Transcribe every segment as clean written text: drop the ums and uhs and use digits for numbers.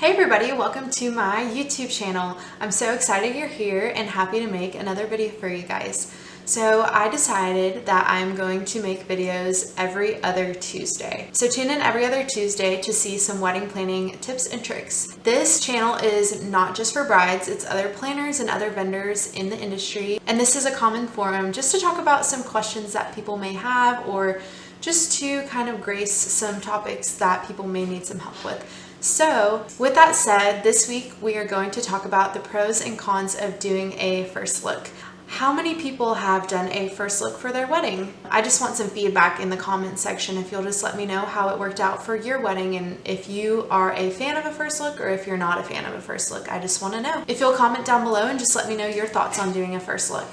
Hey everybody, welcome to my YouTube channel. I'm so excited you're here and happy to make another video for you guys. So I decided that I'm going to make videos every other Tuesday. So tune in every other Tuesday to see some wedding planning tips and tricks. This channel is not just for brides, it's other planners and other vendors in the industry. And this is a common forum just to talk about some questions that people may have or just to kind of grace some topics that people may need some help with. So with that said, this week we are going to talk about the pros and cons of doing a first look. How many people have done a first look for their wedding? I just want some feedback in the comment section if you'll just let me know how it worked out for your wedding and if you are a fan of a first look or if you're not a fan of a first look. I just want to know. If you'll comment down below and just let me know your thoughts on doing a first look.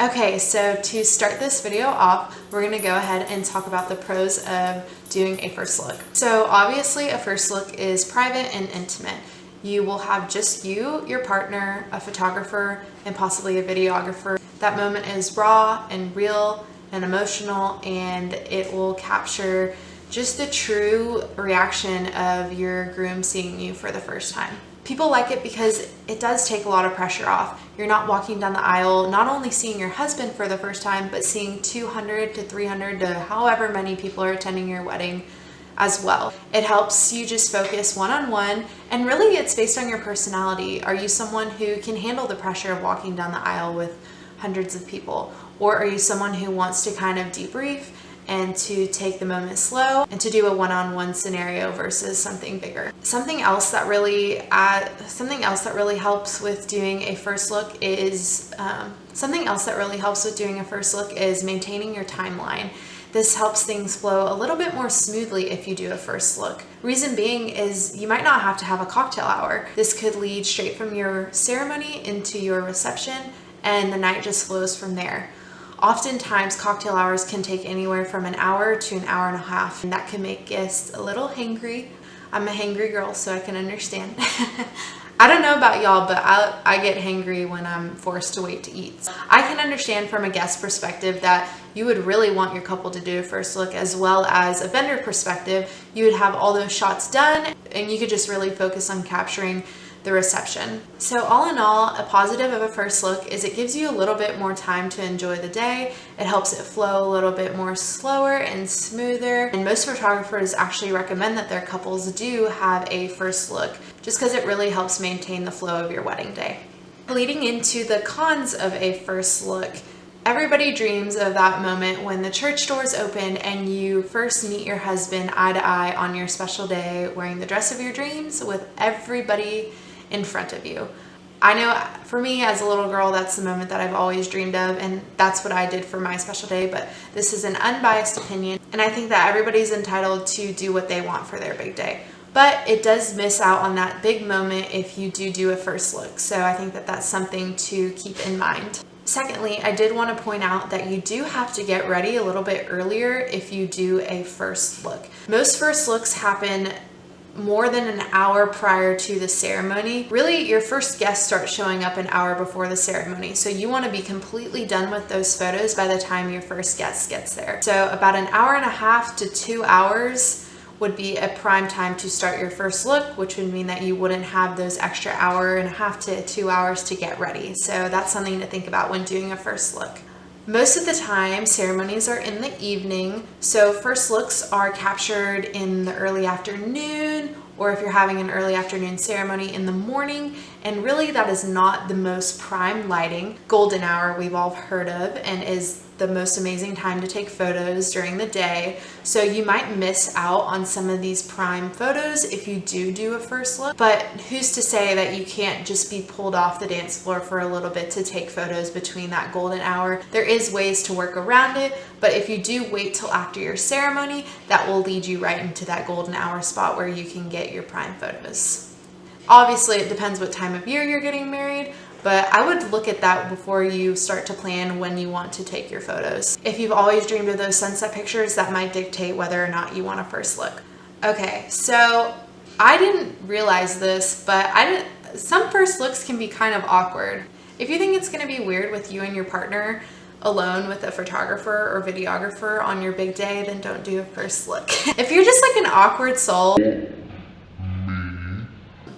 Okay, so to start this video off, we're going to go ahead and talk about the pros of doing a first look. So obviously a first look is private and intimate. You will have just you, your partner, a photographer, and possibly a videographer. That moment is raw and real and emotional, and it will capture just the true reaction of your groom seeing you for the first time. People like it because it does take a lot of pressure off. You're not walking down the aisle, not only seeing your husband for the first time, but seeing 200 to 300 to however many people are attending your wedding as well. It helps you just focus one-on-one, and really it's based on your personality. Are you someone who can handle the pressure of walking down the aisle with hundreds of people? Or are you someone who wants to kind of debrief and to take the moment slow and to do a one-on-one scenario versus something bigger? Something else that really helps with doing a first look is maintaining your timeline. This helps things flow a little bit more smoothly if you do a first look. Reason being is you might not have to have a cocktail hour. This could lead straight from your ceremony into your reception, and the night just flows from there. Oftentimes, cocktail hours can take anywhere from an hour to an hour and a half, and that can make guests a little hangry. I'm a hangry girl, so I can understand. I don't know about y'all, but I get hangry when I'm forced to wait to eat. I can understand from a guest perspective that you would really want your couple to do a first look, as well as a vendor perspective. You would have all those shots done, and you could just really focus on capturing the reception. So all in all, a positive of a first look is it gives you a little bit more time to enjoy the day. It helps it flow a little bit more slower and smoother. And most photographers actually recommend that their couples do have a first look just because it really helps maintain the flow of your wedding day. Leading into the cons of a first look, everybody dreams of that moment when the church doors open and you first meet your husband eye to eye on your special day, wearing the dress of your dreams with everybody in front of you. I know for me as a little girl, that's the moment that I've always dreamed of, and that's what I did for my special day, but this is an unbiased opinion, and I think that everybody's entitled to do what they want for their big day. But it does miss out on that big moment if you do a first look, so I think that that's something to keep in mind. Secondly, I did want to point out that you do have to get ready a little bit earlier if you do a first look. Most first looks happen more than an hour prior to the ceremony. Really, your first guests start showing up an hour before the ceremony, so you want to be completely done with those photos by the time your first guest gets there. So about an hour and a half to 2 hours would be a prime time to start your first look, which would mean that you wouldn't have those extra hour and a half to 2 hours to get ready. So that's something to think about when doing a first look. Most of the time, ceremonies are in the evening, so first looks are captured in the early afternoon, or if you're having an early afternoon ceremony, in the morning, and really that is not the most prime lighting. Golden hour we've all heard of and is the most amazing time to take photos during the day, so you might miss out on some of these prime photos if you do a first look. But who's to say that you can't just be pulled off the dance floor for a little bit to take photos between that golden hour? There is ways to work around it, but if you do wait till after your ceremony, that will lead you right into that golden hour spot where you can get your prime photos. Obviously, it depends what time of year you're getting married, but I would look at that before you start to plan when you want to take your photos. If you've always dreamed of those sunset pictures, that might dictate whether or not you want a first look. Okay, so I didn't realize this, but some first looks can be kind of awkward. If you think it's gonna be weird with you and your partner alone with a photographer or videographer on your big day, then don't do a first look. If you're just like an awkward soul,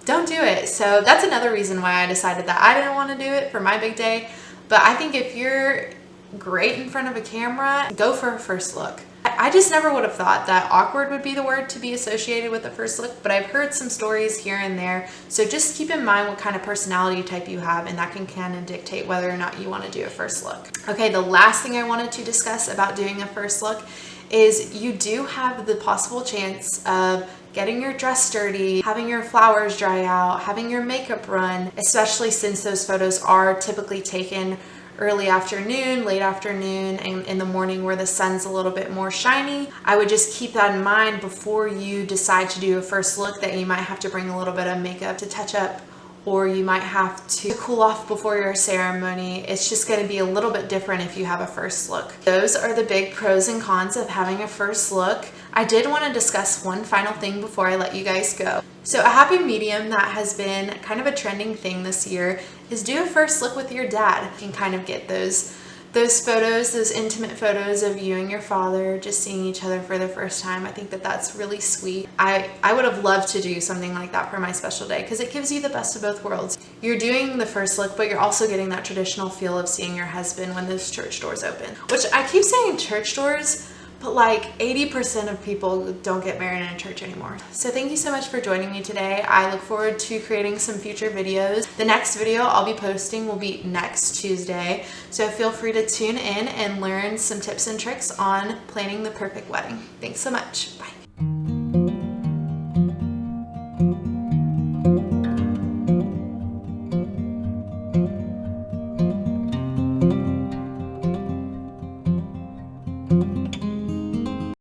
don't do it. So that's another reason why I decided that I didn't want to do it for my big day. But I think if you're great in front of a camera, go for a first look. I just never would have thought that awkward would be the word to be associated with a first look, but I've heard some stories here and there. So just keep in mind what kind of personality type you have, and that can kind of dictate whether or not you want to do a first look. Okay, the last thing I wanted to discuss about doing a first look is you do have the possible chance of getting your dress dirty, having your flowers dry out, having your makeup run, especially since those photos are typically taken early afternoon, late afternoon, and in the morning where the sun's a little bit more shiny. I would just keep that in mind before you decide to do a first look, that you might have to bring a little bit of makeup to touch up, or you might have to cool off before your ceremony. It's just going to be a little bit different if you have a first look. Those are the big pros and cons of having a first look. I did want to discuss one final thing before I let you guys go. So a happy medium that has been kind of a trending thing this year is do a first look with your dad. You can kind of get those photos, those intimate photos of you and your father just seeing each other for the first time. I think that that's really sweet. I would have loved to do something like that for my special day, because it gives you the best of both worlds. You're doing the first look, but you're also getting that traditional feel of seeing your husband when those church doors open. Which I keep saying church doors, but like 80% of people don't get married in a church anymore. So thank you so much for joining me today. I look forward to creating some future videos. The next video I'll be posting will be next Tuesday. So feel free to tune in and learn some tips and tricks on planning the perfect wedding. Thanks so much.